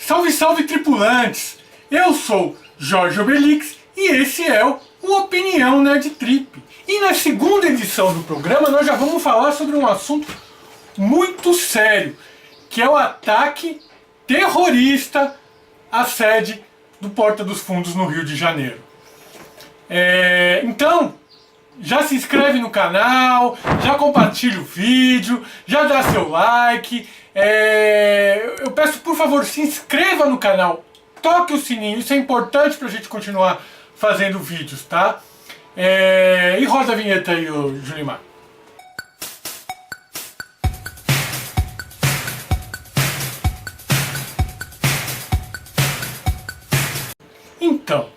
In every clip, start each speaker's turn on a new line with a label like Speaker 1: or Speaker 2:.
Speaker 1: Salve, salve, tripulantes! Eu sou Jorge Obelix e esse é o Opinião Nerd Trip. E na segunda edição do programa nós já vamos falar sobre um assunto muito sério, que é o ataque terrorista à sede do Porta dos Fundos no Rio de Janeiro. Então, já se inscreve no canal, já compartilha o vídeo, já dá seu like. Eu peço, por favor, se inscreva no canal, toque o sininho, isso é importante pra gente continuar fazendo vídeos, tá? E roda a vinheta aí, Julimar. Então,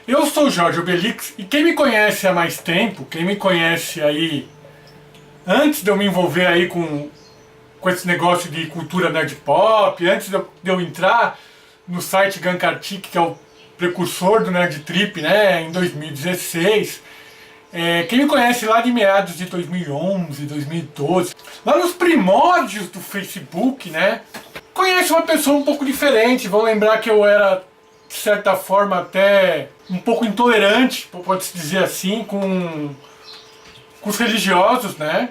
Speaker 1: eu sou o Jorge Obelix e quem me conhece há mais tempo, quem me conhece aí antes de eu me envolver aí com esse negócio de cultura nerd pop, antes de eu entrar no site Gankartik, que é o precursor do Nerd Trip, né, em 2016, quem me conhece lá de meados de 2011, 2012, lá nos primórdios do Facebook, né, conhece uma pessoa um pouco diferente. Vão lembrar que eu era, de certa forma, até um pouco intolerante, pode-se dizer assim, com os religiosos, né?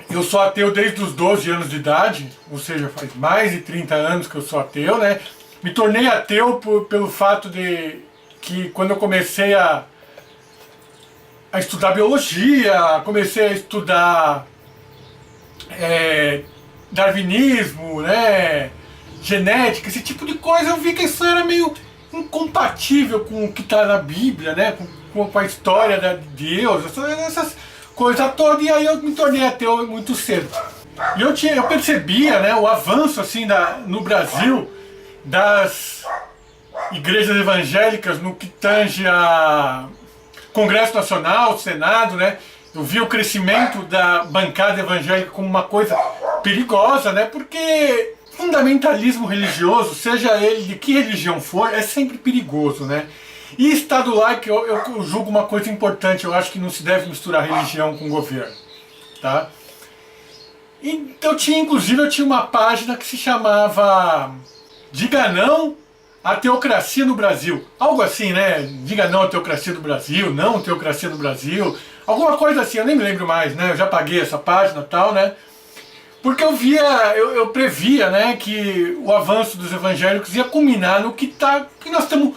Speaker 1: Eu sou ateu desde os 12 anos de idade, ou seja, faz mais de 30 anos que eu sou ateu, né? Me tornei ateu pelo fato de que quando eu comecei a estudar biologia, comecei a estudar darwinismo, né? Genética, esse tipo de coisa, eu vi que isso era meio incompatível com o que está na Bíblia, né? Com a história de Deus, essas coisas todas, e aí eu me tornei ateu muito cedo. E eu percebia, né, o avanço assim no Brasil das igrejas evangélicas no que tange a Congresso Nacional, Senado, né? Eu vi o crescimento da bancada evangélica como uma coisa perigosa, né? Porque fundamentalismo religioso, seja ele de que religião for, é sempre perigoso, né? E Estado laico, eu julgo uma coisa importante. Eu acho que não se deve misturar religião com governo, tá? E inclusive eu tinha uma página que se chamava Diga Não à Teocracia no Brasil. Algo assim, né? Diga não à teocracia do Brasil, não à teocracia no Brasil. Alguma coisa assim, eu nem me lembro mais, né? Eu já paguei essa página e tal, né? Porque eu previa, né, que o avanço dos evangélicos ia culminar no que nós estamos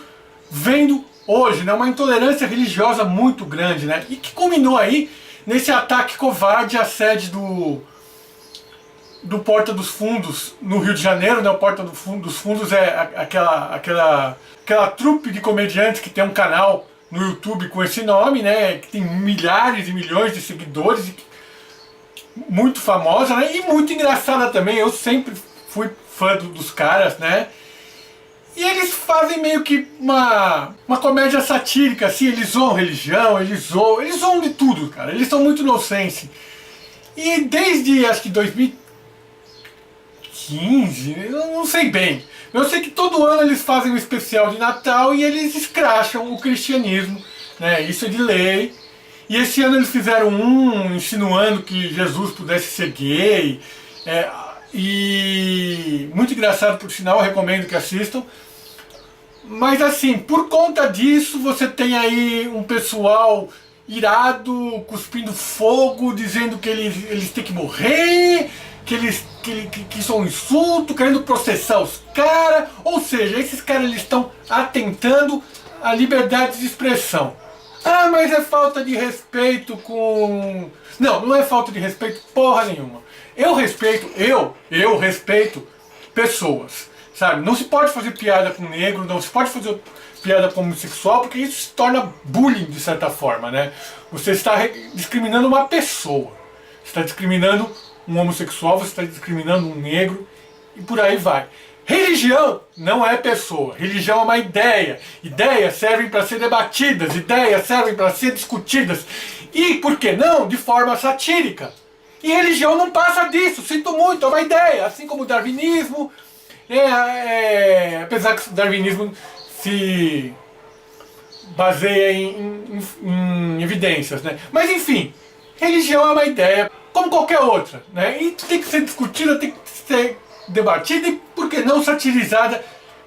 Speaker 1: vendo hoje, né, uma intolerância religiosa muito grande, né, e que culminou aí nesse ataque covarde à sede do Porta dos Fundos no Rio de Janeiro, né. O Porta dos Fundos é aquela trupe de comediantes que tem um canal no YouTube com esse nome, né, que tem milhares e milhões de seguidores, muito famosa, né, e muito engraçada também. Eu sempre fui fã dos caras, né. E eles fazem meio que uma comédia satírica, assim. Eles zoam religião, eles zoam de tudo, cara. Eles são muito nonsense. E desde, acho que 2015, eu não sei bem. Eu sei que todo ano eles fazem um especial de Natal e eles escracham o cristianismo, né, isso é de lei. E esse ano eles fizeram insinuando que Jesus pudesse ser gay. E muito engraçado, por sinal, eu recomendo que assistam. Mas assim, por conta disso, você tem aí um pessoal irado, cuspindo fogo, dizendo que eles têm que morrer, que isso é um insulto, querendo processar os caras. Ou seja, esses caras eles estão atentando à liberdade de expressão. Ah, mas é falta de respeito com... Não é falta de respeito porra nenhuma. Eu respeito pessoas, sabe? Não se pode fazer piada com negro, não se pode fazer piada com homossexual, porque isso se torna bullying de certa forma, né? Você está discriminando uma pessoa. Você está discriminando um homossexual, você está discriminando um negro e por aí vai. Religião não é pessoa, religião é uma ideia. Ideias servem para ser debatidas, ideias servem para ser discutidas. E, por que não, de forma satírica. E religião não passa disso, sinto muito, é uma ideia. Assim como o darwinismo, apesar que o darwinismo se baseia em evidências, né? Mas enfim, religião é uma ideia. como qualquer outra, né? E tem que ser discutida, tem que ser debatida e, por que não, satirizada.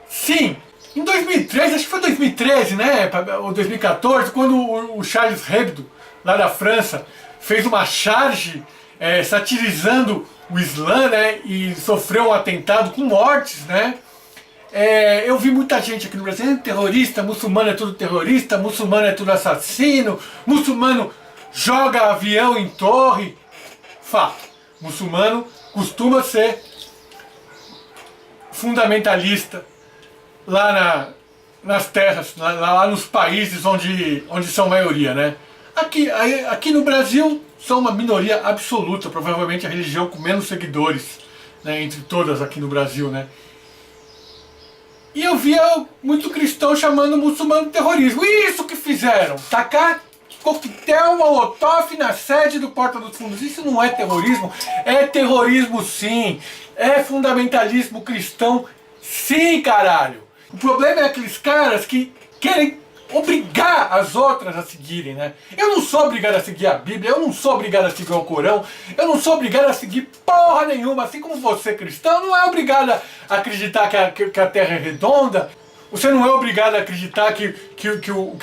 Speaker 1: Sim, em 2013, acho que foi 2013, né? Ou 2014, quando o Charles Hebdo, lá da França, fez uma charge satirizando o Islã, né? E sofreu um atentado com mortes, né? Eu vi muita gente aqui no Brasil, terrorista, muçulmano é tudo terrorista, muçulmano é tudo assassino, muçulmano joga avião em torre. Fato, muçulmano costuma ser fundamentalista lá nas terras, lá nos países onde são maioria, né? Aqui no Brasil são uma minoria absoluta, provavelmente a religião com menos seguidores, né, entre todas aqui no Brasil, né? E eu via muito cristão chamando o muçulmano de terrorismo. Isso que fizeram! Tacar coquetel molotov na sede do Porta dos Fundos. Isso não é terrorismo? É terrorismo sim! É fundamentalismo cristão sim, caralho! O problema é aqueles caras que querem obrigar as outras a seguirem, né? Eu não sou obrigado a seguir a Bíblia, eu não sou obrigado a seguir o Corão, eu não sou obrigado a seguir porra nenhuma, assim como você, cristão, não é obrigado a acreditar que a Terra é redonda, você não é obrigado a acreditar que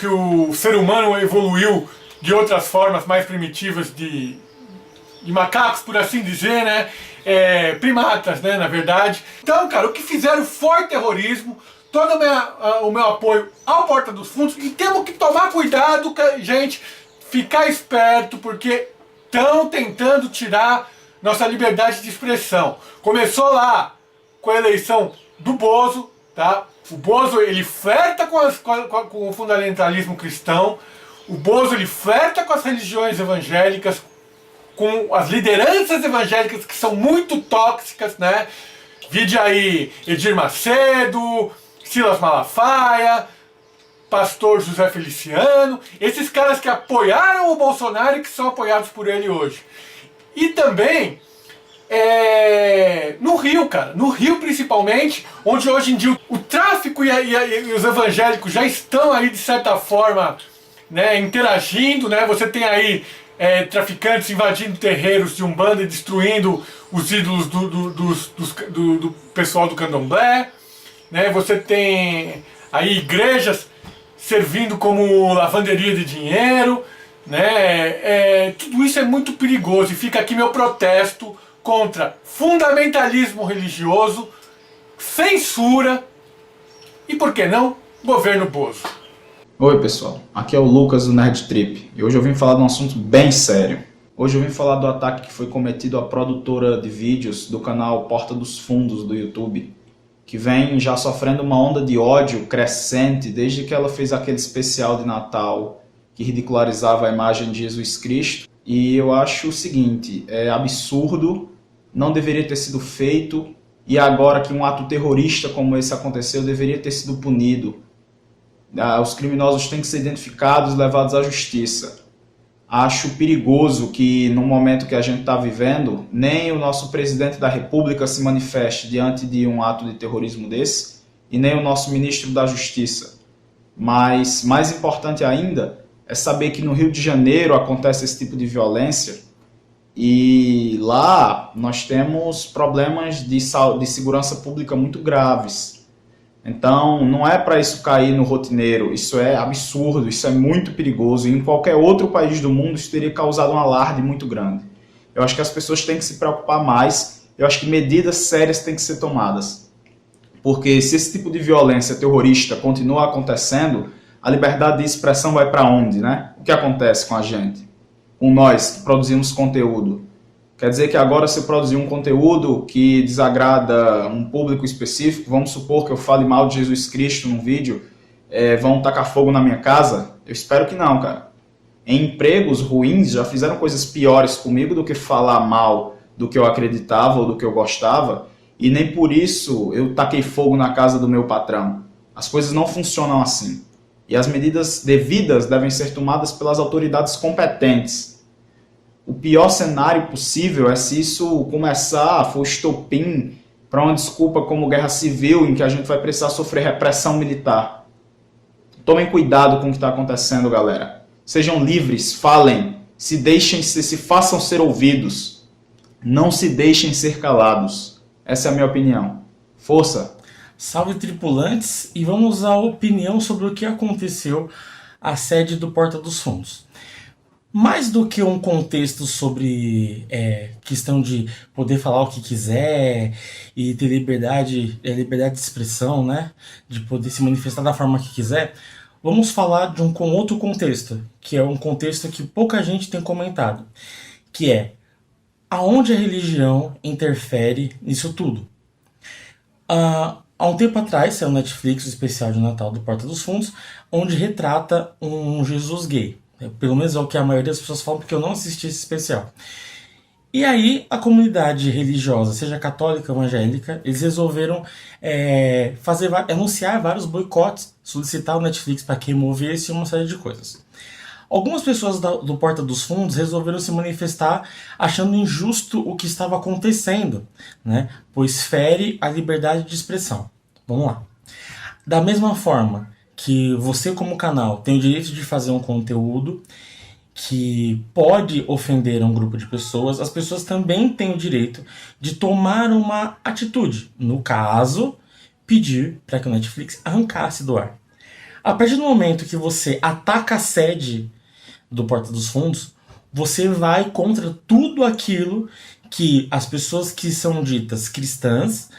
Speaker 1: o ser humano evoluiu de outras formas mais primitivas de macacos, por assim dizer, né? Primatas, né, na verdade. Então, cara, o que fizeram foi terrorismo. Todo o meu apoio ao Porta dos Fundos, e temos que tomar cuidado, gente, ficar esperto, porque estão tentando tirar nossa liberdade de expressão. Começou lá com a eleição do Bozo, tá? O Bozo, ele flerta com o fundamentalismo cristão, o Bozo, ele flerta com as religiões evangélicas, com as lideranças evangélicas que são muito tóxicas, né? Vide aí Edir Macedo, Silas Malafaia, pastor José Feliciano, esses caras que apoiaram o Bolsonaro e que são apoiados por ele hoje. E também no Rio, cara, no Rio principalmente, onde hoje em dia o tráfico e os evangélicos já estão aí de certa forma, né, interagindo, né? Você tem aí traficantes invadindo terreiros de Umbanda e destruindo os ídolos do pessoal do Candomblé. Né, você tem aí igrejas servindo como lavanderia de dinheiro, né, tudo isso é muito perigoso e fica aqui meu protesto contra fundamentalismo religioso, censura e, por que não, governo Bozo.
Speaker 2: Oi pessoal, aqui é o Lucas do Nerd Trip e hoje eu vim falar de um assunto bem sério. Hoje eu vim falar do ataque que foi cometido à produtora de vídeos do canal Porta dos Fundos do YouTube, que vem já sofrendo uma onda de ódio crescente desde que ela fez aquele especial de Natal que ridicularizava a imagem de Jesus Cristo. E eu acho o seguinte, é absurdo, não deveria ter sido feito, e agora que um ato terrorista como esse aconteceu, deveria ter sido punido. Os criminosos têm que ser identificados e levados à justiça. Acho perigoso que no momento que a gente está vivendo, nem o nosso presidente da República se manifeste diante de um ato de terrorismo desse, e nem o nosso ministro da Justiça. Mas mais importante ainda é saber que no Rio de Janeiro acontece esse tipo de violência, e lá nós temos problemas de segurança pública muito graves. Então, não é para isso cair no rotineiro, isso é absurdo, isso é muito perigoso, e em qualquer outro país do mundo isso teria causado um alarde muito grande. Eu acho que as pessoas têm que se preocupar mais, eu acho que medidas sérias têm que ser tomadas. Porque se esse tipo de violência terrorista continua acontecendo, a liberdade de expressão vai para onde, né? O que acontece com a gente? Com nós que produzimos conteúdo. Quer dizer que agora, se eu produzir um conteúdo que desagrada um público específico, vamos supor que eu fale mal de Jesus Cristo num vídeo, vão tacar fogo na minha casa? Eu espero que não, cara. Em empregos ruins, já fizeram coisas piores comigo do que falar mal do que eu acreditava ou do que eu gostava, e nem por isso eu taquei fogo na casa do meu patrão. As coisas não funcionam assim. E as medidas devidas devem ser tomadas pelas autoridades competentes. O pior cenário possível é se isso começar, for estopim para uma desculpa como guerra civil, em que a gente vai precisar sofrer repressão militar. Tomem cuidado com o que está acontecendo, galera. Sejam livres, falem, se façam ser ouvidos. Não se deixem ser calados. Essa é a minha opinião. Força!
Speaker 3: Salve, tripulantes, e vamos à opinião sobre o que aconteceu à sede do Porta dos Fundos. Mais do que um contexto sobre questão de poder falar o que quiser e ter liberdade de expressão, né? De poder se manifestar da forma que quiser, vamos falar de um outro contexto, que é um contexto que pouca gente tem comentado, que é aonde a religião interfere nisso tudo. Há um tempo atrás saiu no Netflix o especial de Natal do Porta dos Fundos, onde retrata um Jesus gay. Pelo menos é o que a maioria das pessoas falam, porque eu não assisti esse especial. E aí a comunidade religiosa, seja católica ou evangélica, eles resolveram anunciar vários boicotes, solicitar o Netflix para que removesse uma série de coisas. Algumas pessoas do Porta dos Fundos resolveram se manifestar achando injusto o que estava acontecendo, né? Pois fere a liberdade de expressão. Vamos lá. Da mesma forma que você, como canal, tem o direito de fazer um conteúdo que pode ofender um grupo de pessoas, as pessoas também têm o direito de tomar uma atitude. No caso, pedir para que o Netflix arrancasse do ar. A partir do momento que você ataca a sede do Porta dos Fundos, você vai contra tudo aquilo que as pessoas que são ditas cristãs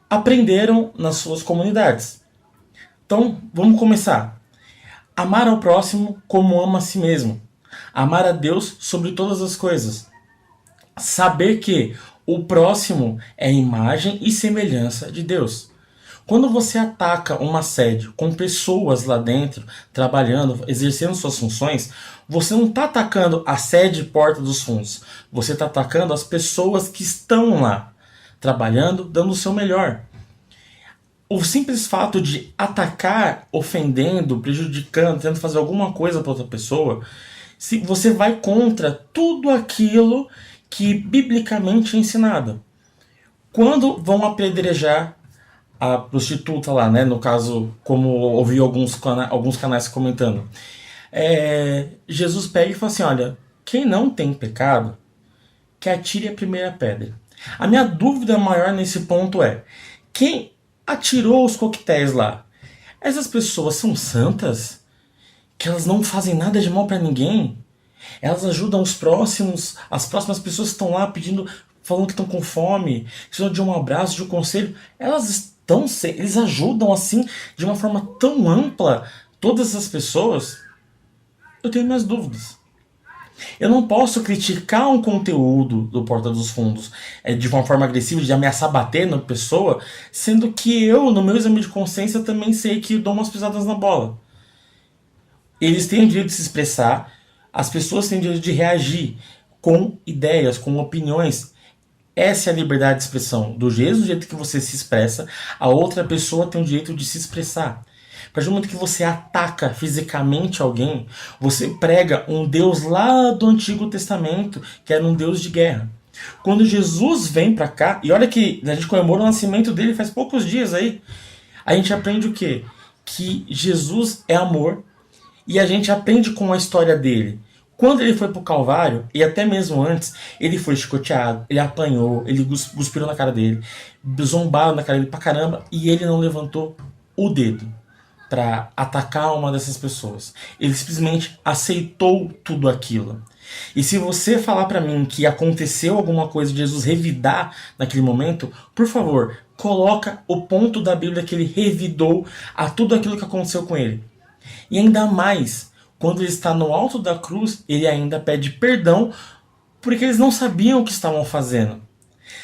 Speaker 3: aprenderam nas suas comunidades. Então, vamos começar. Amar ao próximo como ama a si mesmo. Amar a Deus sobre todas as coisas. Saber que o próximo é imagem e semelhança de Deus. Quando você ataca uma sede com pessoas lá dentro, trabalhando, exercendo suas funções, você não está atacando a sede Porta dos Fundos. Você está atacando as pessoas que estão lá, trabalhando, dando o seu melhor. O simples fato de atacar, ofendendo, prejudicando, tentando fazer alguma coisa para outra pessoa, você vai contra tudo aquilo que biblicamente é ensinado. Quando vão apedrejar a prostituta lá, né? No caso, como ouvi alguns canais comentando, Jesus pega e fala assim: olha, quem não tem pecado, que atire a primeira pedra. A minha dúvida maior nesse ponto é: quem atirou os coquetéis lá? Essas pessoas são santas? Que elas não fazem nada de mal para ninguém? Elas ajudam os próximos, as próximas pessoas que estão lá pedindo, falando que estão com fome, precisam de um abraço, de um conselho. Eles ajudam assim, de uma forma tão ampla, todas essas pessoas. Eu tenho minhas dúvidas. Eu não posso criticar um conteúdo do Porta dos Fundos de uma forma agressiva, de ameaçar bater na pessoa, sendo que eu, no meu exame de consciência, também sei que dou umas pisadas na bola. Eles têm o direito de se expressar, as pessoas têm o direito de reagir com ideias, com opiniões. Essa é a liberdade de expressão. Do jeito que você se expressa, a outra pessoa tem o direito de se expressar. A partir do momento que você ataca fisicamente alguém, você prega um Deus lá do Antigo Testamento, que era um Deus de guerra. Quando Jesus vem pra cá, e olha que a gente comemora o nascimento dele faz poucos dias aí, a gente aprende o quê? Que Jesus é amor, e a gente aprende com a história dele. Quando ele foi pro Calvário, e até mesmo antes, ele foi chicoteado, ele apanhou, ele cuspiram na cara dele, zombaram na cara dele pra caramba, e ele não levantou o dedo para atacar uma dessas pessoas. Ele simplesmente aceitou tudo aquilo. E se você falar para mim que aconteceu alguma coisa de Jesus revidar naquele momento, por favor, coloca o ponto da Bíblia que ele revidou a tudo aquilo que aconteceu com ele. E ainda mais, quando ele está no alto da cruz, ele ainda pede perdão porque eles não sabiam o que estavam fazendo.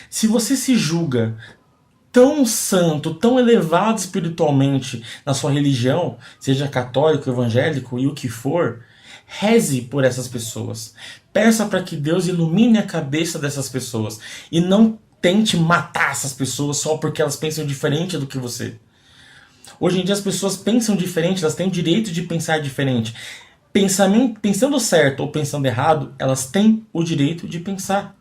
Speaker 3: Se você se julga tão santo, tão elevado espiritualmente na sua religião, seja católico, evangélico e o que for, reze por essas pessoas. Peça para que Deus ilumine a cabeça dessas pessoas e não tente matar essas pessoas só porque elas pensam diferente do que você. Hoje em dia as pessoas pensam diferente, elas têm o direito de pensar diferente. Pensando certo ou pensando errado, elas têm o direito de pensar.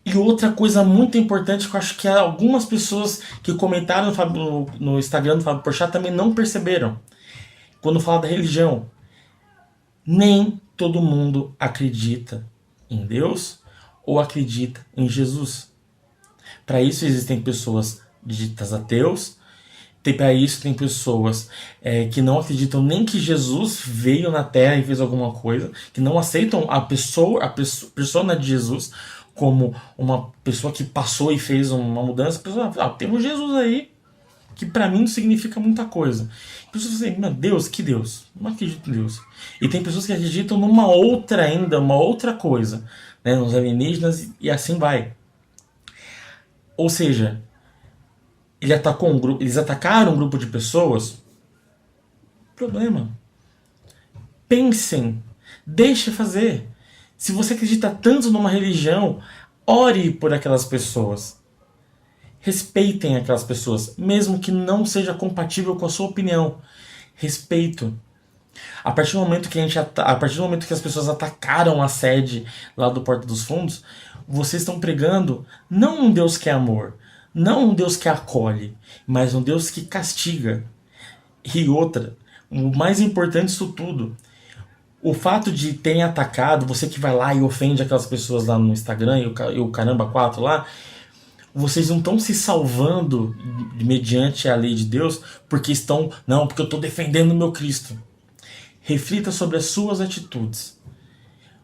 Speaker 3: E outra coisa muito importante que eu acho que algumas pessoas que comentaram no Instagram do Fábio Porchat também não perceberam. Quando fala da religião, nem todo mundo acredita em Deus ou acredita em Jesus. Para isso existem pessoas ditas ateus, para isso tem pessoas que não acreditam nem que Jesus veio na Terra e fez alguma coisa, que não aceitam a persona de Jesus como uma pessoa que passou e fez uma mudança. Temos Jesus aí, que para mim não significa muita coisa. Pessoas dizem, meu Deus, que Deus? Não acredito em Deus. E tem pessoas que acreditam numa outra ainda, uma outra coisa, né, nos alienígenas e assim vai. Ou seja, eles atacaram um grupo de pessoas. Problema. Pensem. Deixe fazer. Se você acredita tanto numa religião, ore por aquelas pessoas. Respeitem aquelas pessoas, mesmo que não seja compatível com a sua opinião. Respeito. A partir do momento que as pessoas atacaram a sede lá do Porta dos Fundos, vocês estão pregando não um Deus que é amor, não um Deus que acolhe, mas um Deus que castiga. E outra, o mais importante disso tudo, o fato de terem atacado, você que vai lá e ofende aquelas pessoas lá no Instagram e o caramba 4 lá, vocês não estão se salvando mediante a lei de Deus porque porque eu estou defendendo o meu Cristo. Reflita sobre as suas atitudes.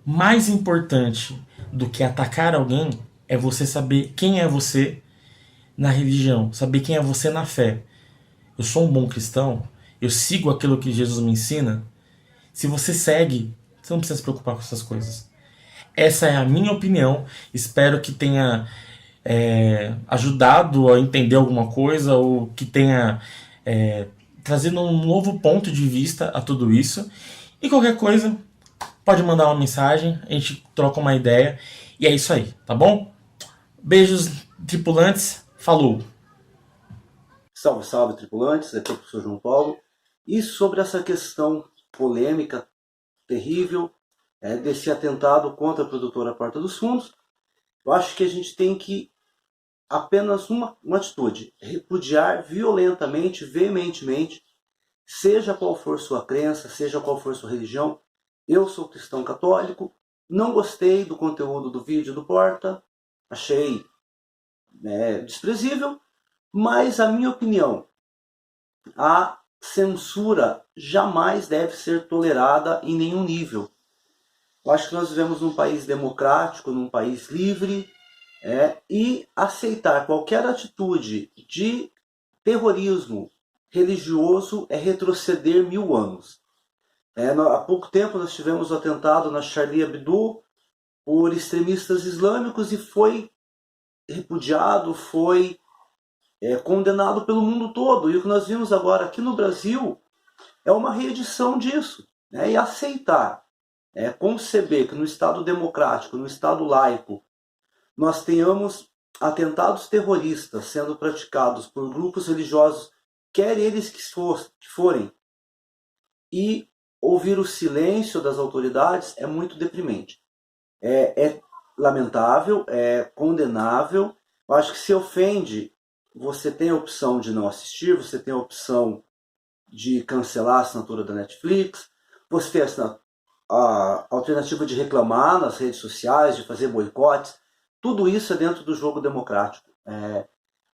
Speaker 3: Mais importante do que atacar alguém é você saber quem é você na religião, saber quem é você na fé. Eu sou um bom cristão, eu sigo aquilo que Jesus me ensina. Se você segue, você não precisa se preocupar com essas coisas. Essa é a minha opinião, espero que tenha ajudado a entender alguma coisa ou que tenha trazido um novo ponto de vista a tudo isso. E qualquer coisa, pode mandar uma mensagem, a gente troca uma ideia. E é isso aí, tá bom? Beijos, tripulantes. Falou!
Speaker 4: Salve, salve, tripulantes. Aqui é o professor João Paulo. E sobre essa questão polêmica, terrível, desse atentado contra a produtora Porta dos Fundos, eu acho que a gente tem que apenas uma atitude: repudiar violentamente, veementemente, seja qual for sua crença, seja qual for sua religião. Eu sou cristão católico, não gostei do conteúdo do vídeo do Porta, achei desprezível, mas a minha opinião, a censura jamais deve ser tolerada em nenhum nível. Eu acho que nós vivemos num país democrático, num país livre, e aceitar qualquer atitude de terrorismo religioso é retroceder 1000 anos. Há pouco tempo nós tivemos o atentado na Charlie Hebdo por extremistas islâmicos e foi repudiado, foi condenado pelo mundo todo. E o que nós vimos agora aqui no Brasil é uma reedição disso. E aceitar, conceber que no Estado democrático, no Estado laico, nós tenhamos atentados terroristas sendo praticados por grupos religiosos, quer eles que forem, e ouvir o silêncio das autoridades é muito deprimente. É lamentável, é condenável. Eu acho que se ofende, você tem a opção de não assistir, você tem a opção de cancelar a assinatura da Netflix, você tem a alternativa de reclamar nas redes sociais, de fazer boicotes. Tudo isso é dentro do jogo democrático.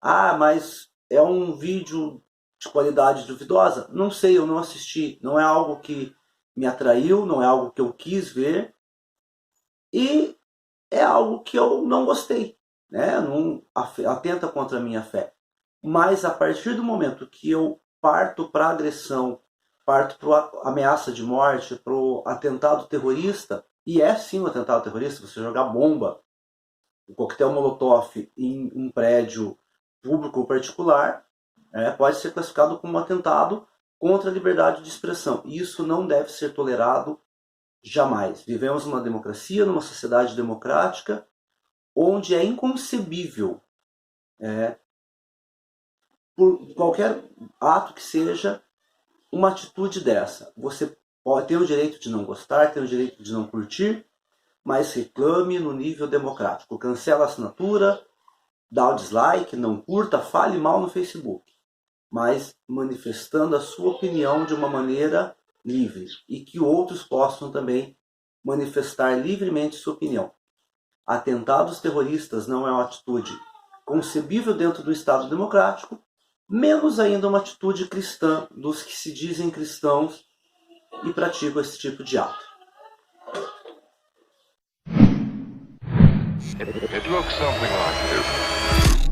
Speaker 4: Mas é um vídeo de qualidade duvidosa? Não sei, eu não assisti. Não é algo que me atraiu, não é algo que eu quis ver. E é algo que eu não gostei. Não atenta contra a minha fé. Mas a partir do momento que eu parto para agressão, parto para ameaça de morte, para o atentado terrorista, e é sim um atentado terrorista, você jogar bomba, o coquetel Molotov em um prédio público ou particular, pode ser classificado como um atentado contra a liberdade de expressão. Isso não deve ser tolerado jamais. Vivemos numa democracia, numa sociedade democrática, onde é inconcebível, por qualquer ato que seja, uma atitude dessa. Você pode ter o direito de não gostar, ter o direito de não curtir, mas reclame no nível democrático. Cancela a assinatura, dá o dislike, não curta, fale mal no Facebook, mas manifestando a sua opinião de uma maneira livre e que outros possam também manifestar livremente sua opinião. atentados terroristas não é uma atitude concebível dentro do Estado democrático, menos ainda uma atitude cristã dos que se dizem cristãos e praticam esse tipo de ato.
Speaker 5: It looks something like this.